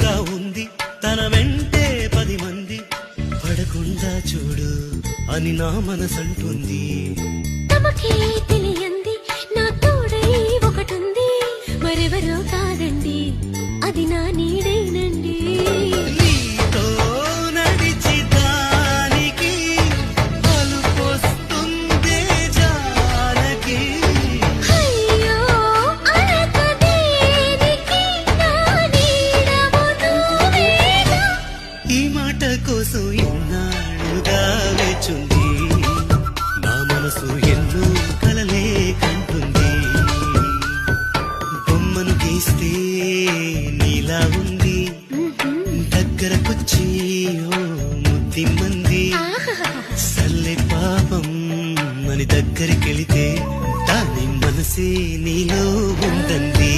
ఎదురుగా ఉంది తన వెంటే 10 మంది పడకుండా చూడు అని నా మనసంటుంది. తమకే తెలియంది నా తోడై ఒకటుంది, మరెవరో కాదండి అది నా నీడేనండి. నీతో నడిచి దానికి అలుపొస్తుందే జానకి. అయ్యో అనక దేనికి నా నీడవు నువ్వేగా. ఈ మాట కోసం ఎన్నాళ్ళుగా వేచుంది నా మనసు ఎన్నో కలలే కంటుంది. బొమ్మను గీస్తే నీలా ఉంది దగ్గరకొచ్చి ఓ ముద్దిమ్మంది. సల్లె పాపం అని దగ్గరికెళితే దాని మనసే నీలో ఉందండి.